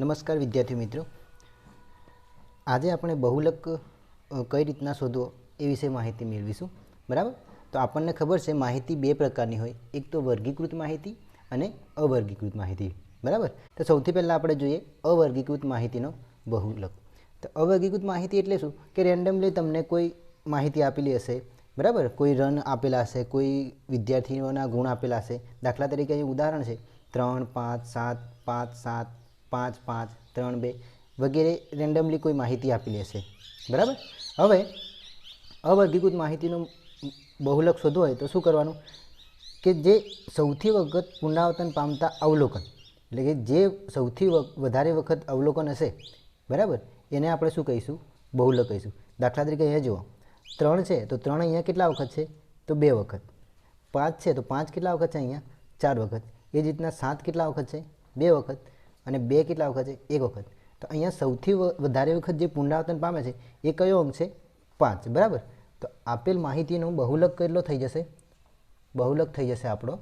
નમસ્કાર વિદ્યાર્થી મિત્રો, આજે આપણે બહુલક કઈ રીતના શોધવો એ વિશે માહિતી મેળવીશું. બરાબર. તો આપણને ખબર છે માહિતી બે પ્રકારની હોય, એક તો વર્ગીકૃત માહિતી અને અવર્ગીકૃત માહિતી. બરાબર. તો સૌથી પહેલાં આપણે જોઈએ અવર્ગીકૃત માહિતીનો બહુલક. તો અવર્ગીકૃત માહિતી એટલે શું કે રેન્ડમલી તમને કોઈ માહિતી આપેલી હશે. બરાબર. કોઈ રન આપેલા હશે, કોઈ વિદ્યાર્થીઓના ગુણ આપેલા હશે. દાખલા તરીકે અહીં ઉદાહરણ છે 3, 5, 7, 5, 7, 5, 5, 3, 2 વગેરે રેન્ડમલી કોઈ માહિતી આપેલી હશે. બરાબર. હવે અવર્ગીકૃત માહિતીનું બહુલક શોધવું હોય તો શું કરવાનું કે જે સૌથી વખત પુનરાવર્તન પામતા અવલોકન, એટલે કે જે સૌથી વધારે વખત અવલોકન હશે, બરાબર, એને આપણે શું કહીશું? બહુલક કહીશું. દાખલા તરીકે અહીંયા જુઓ 3 છે તો 3 અહીંયા કેટલા વખત છે? તો 2 વખત. 5 છે તો 5 કેટલા વખત છે? અહીંયા 4 વખત. એ જ રીતના 7 કેટલા વખત છે? 2 વખત. અને 2 કેટલા વખત છે? 1 વખત. તો અહીંયા સૌથી વધારે વખત જે પુનરાવર્તન પામે છે એ કયો અંક છે? 5. બરાબર. તો આપેલ માહિતીનો બહુલક કેટલો થઈ જશે? બહુલક થઈ જશે આપણો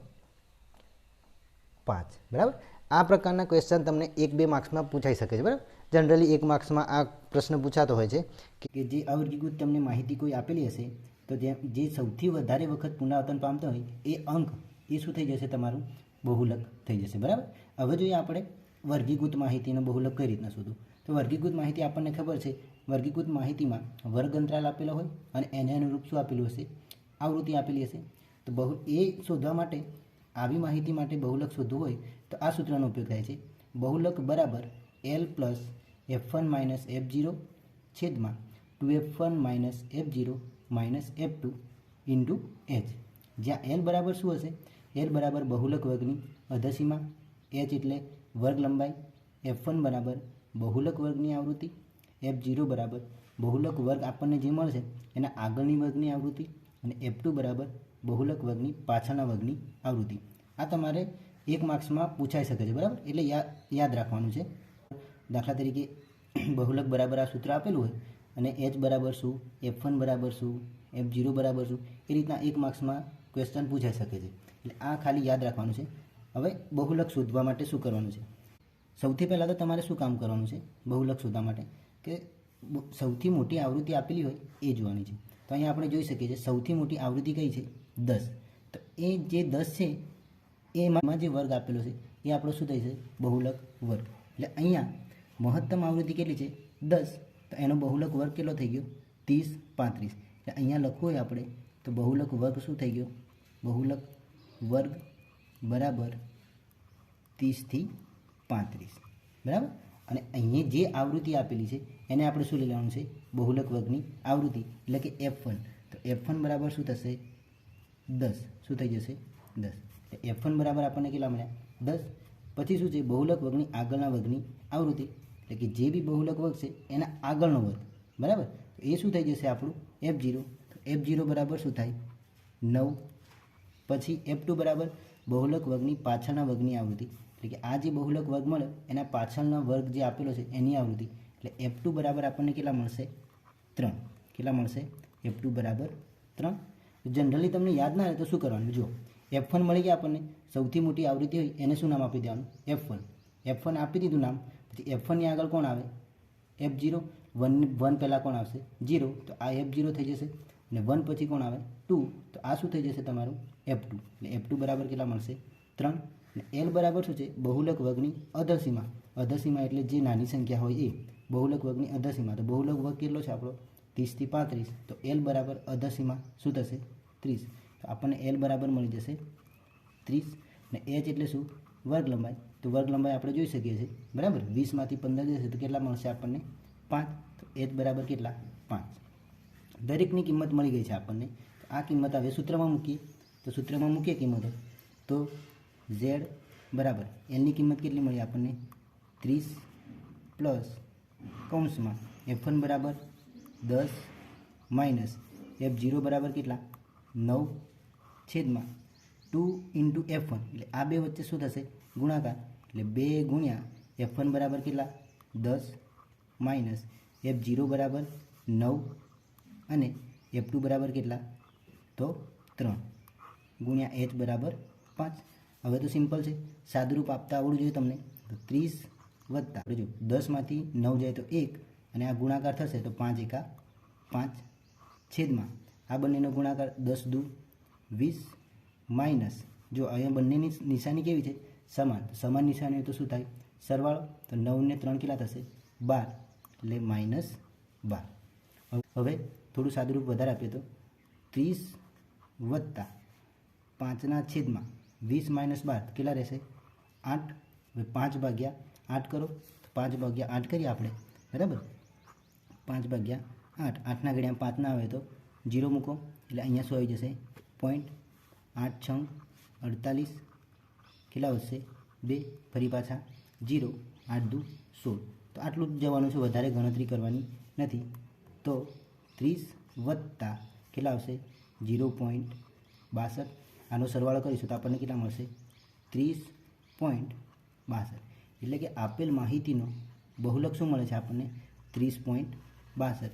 5. બરાબર. આ પ્રકારના ક્વેશ્ચન તમને 1-2 માર્ક્સમાં પૂછાઈ શકે છે. બરાબર. જનરલી 1 માર્ક્સમાં આ પ્રશ્ન પૂછાતો હોય છે કે જે અવર્ગીકૃત તમને માહિતી કોઈ આપેલી હશે તો જે સૌથી વધારે વખત પુનરાવર્તન પામતો હોય એ અંક એ શું થઈ જશે? તમારું બહુલક થઈ જશે. બરાબર. હવે જોઈએ આપણે વર્ગીકૃત માહિતીનો બહુલક કઈ રીતના શોધવું. તો વર્ગીકૃત માહિતી આપણને ખબર છે, વર્ગીકૃત માહિતીમાં વર્ગ અંતરાલ આપેલો હોય અને એને અનુરૂપ શું આપેલું હશે? આવૃત્તિ આપેલી હશે. તો એ શોધવા માટે, આવી માહિતી માટે બહુલક શોધવું હોય તો આ સૂત્રનો ઉપયોગ થાય છે. બહુલક બરાબર L plus F1 minus F0 છેદમાં 2F1 minus F0 minus F2 into H. જ્યાં L બરાબર શું હશે? L બરાબર બહુલક વર્ગની અધસીમા, H એટલે વર્ગ લંબાઈ, F1 બરાબર બહુલક વર્ગની આવૃત્તિ, F0 બરાબર બહુલક વર્ગ આપણને જે મળશે એના આગળની વર્ગની આવૃત્તિ અને F2 બરાબર બહુલક વર્ગની પાછળના વર્ગની આવૃત્તિ. આ તમારે 1 માર્ક્સમાં પૂછાઈ શકે છે. બરાબર. એટલે યાદ રાખવાનું છે. દાખલા તરીકે બહુલક બરાબર આ સૂત્ર આપેલું હોય અને H બરાબર શું, F1 બરાબર શું, F0 બરાબર શું, એ રીતના 1 માર્ક્સમાં ક્વેશ્ચન પૂછાઈ શકે છે. એટલે આ ખાલી યાદ રાખવાનું છે. હવે બહુલક શોધવા માટે શું કરવાનું છે? સૌથી પહેલાં તો તમારે શું કામ કરવાનું છે બહુલક શોધવા માટે? કે સૌથી મોટી આવૃત્તિ આપેલી હોય એ જોવાની છે. તો અહીંયા આપણે જોઈ શકીએ છીએ સૌથી મોટી આવૃત્તિ કઈ છે? 10. તો એ જે 10 છે એમાં જે વર્ગ આપેલો છે એ આપણો શું થઈ જશે? બહુલક વર્ગ. એટલે અહીંયા મહત્તમ આવૃત્તિ કેટલી છે? 10. તો એનો બહુલક વર્ગ કેટલો થઈ ગયો? 30, 35. એટલે અહીંયા લખવું હોય આપણે તો બહુલક વર્ગ શું થઈ ગયો? બહુલક વર્ગ બરાબર 30 થી 35. બરાબર. અને અહીંયા જે આવૃત્તિ આપેલી છે એને આપણે શું લઈ લેવાનું છે? બહુલક વર્ગની આવૃત્તિ, એટલે કે F1. તો F1 બરાબર શું થશે? 10. શું થઈ જશે? 10. એટલે F1 બરાબર આપણને કેટલા મળ્યા? 10. પછી શું છે? બહુલક વર્ગની આગળના વર્ગની આવૃત્તિ, એટલે કે જે બી બહુલક વર્ગ છે એના આગળનો વર્ગ. બરાબર. તો એ શું થઈ જશે આપણું? F0. તો F0 બરાબર શું થાય? 9. પછી F2 બરાબર બહુલક વર્ગની પાછળના વર્ગની આવૃત્તિ, એટલે કે આ જે બહુલક વર્ગ મળે એના પાછળનો વર્ગ જે આપેલો છે એની આવૃત્તિ, એટલે F2 બરાબર આપણને કેટલા મળશે? 3. કેટલા મળશે? F2 બરાબર 3. જનરલી તમને યાદ ના રહે તો શું કરવાનું? જો F1 મળી ગયા આપણને, સૌથી મોટી આવૃત્તિ હોય એને શું નામ આપી દેવાનું? F1. F1 આપી દીધું નામ. પછી F1 ની આગળ કોણ આવે? F0. 1 પહેલાં કોણ આવશે? 0. તો આ F0 થઈ જશે. અને 1 પછી કોણ આવે? 2. તો આ શું થઈ જશે તમારું? F2. એટલે F2 બરાબર કેટલા મળશે? 3. અને L બરાબર શું છે? બહુલક વર્ગની અધસીમા. અધસીમા એટલે જે નાની સંખ્યા હોય એ બહુલક વર્ગની અધસીમા. તો બહુલક વર્ગ કેટલો છે આપણો? 30 થી 35. તો L બરાબર અધસીમા શું થશે? 30. તો આપણને L બરાબર મળી જશે 30. અને H એટલે શું? વર્ગ લંબાઈ. તો વર્ગ લંબાઈ આપણે જોઈ શકીએ છીએ. બરાબર. 20 માંથી 15 જશે તો કેટલા મળશે આપણને? 5. તો H બરાબર કેટલા? 5. દરેકની કિંમત મળી ગઈ છે આપણને. આ કિંમત હવે સૂત્રમાં મૂકીએ. તો સૂત્રમાં મૂકીએ કિંમતો તો Z બરાબર Lની કિંમત કેટલી મળી આપણને? 30 પ્લસ કૌંસમાં F1 બરાબર 10 માઇનસ F0 બરાબર કેટલા? 9 છેદમાં 2 ઇન્ટુ F1. એટલે આ બે વચ્ચે શું થશે? ગુણાકાર. એટલે 2 ગુણ્યા F1 બરાબર કેટલા? 10 માઇનસ F0 બરાબર 9 અને F2 બરાબર કેટલા? તો 3 ગુણ્યા H બરાબર 5. હવે તો સિમ્પલ છે, સાદુરૂપ આપતા આવડવું જોઈએ તમને. તો 30 વત્તા આપણે જો 10માંથી 9 જાય તો 1 અને આ ગુણાકાર થશે તો 5 એકા 5 છેદમાં આ બંનેનો ગુણાકાર 10 દુ 20 માઇનસ જો અહીંયા બંનેની નિશાની કેવી છે સમાન, તો સમાન નિશાની હોય તો શું થાય સરવાળો, તો 9 ને 3 કેટલા થશે 12 એટલે -12. હવે થોડું સાદુરૂપ વધારે આપીએ તો 30 વત્તા 5ના છેદમાં 20 માઇનસ 12 કેટલા રહેશે 8. હવે 5 ભાગ્યા 8 કરો તો 5 ભાગ્યા 8 કરીએ આપણે બરાબર. 5 ભાગ્યા 8, 8ના ઘડિયા 5 ના આવે તો 0 મૂકો એટલે અહીંયા શું આવી જશે 0.8 6 48 કેટલા વધશે 2 ફરી પાછા 0 8 દુ 16. તો આટલું જ જવાનું છે, વધારે ગણતરી કરવાની નથી. તો 30 વત્તા કેટલા આવશે 0.62. આનો સરવાળો કરીશું તો આપણને કેટલા મળશે 30.62. એટલે કે આપેલ માહિતીનો બહુલક શું મળે છે આપણને 30.62.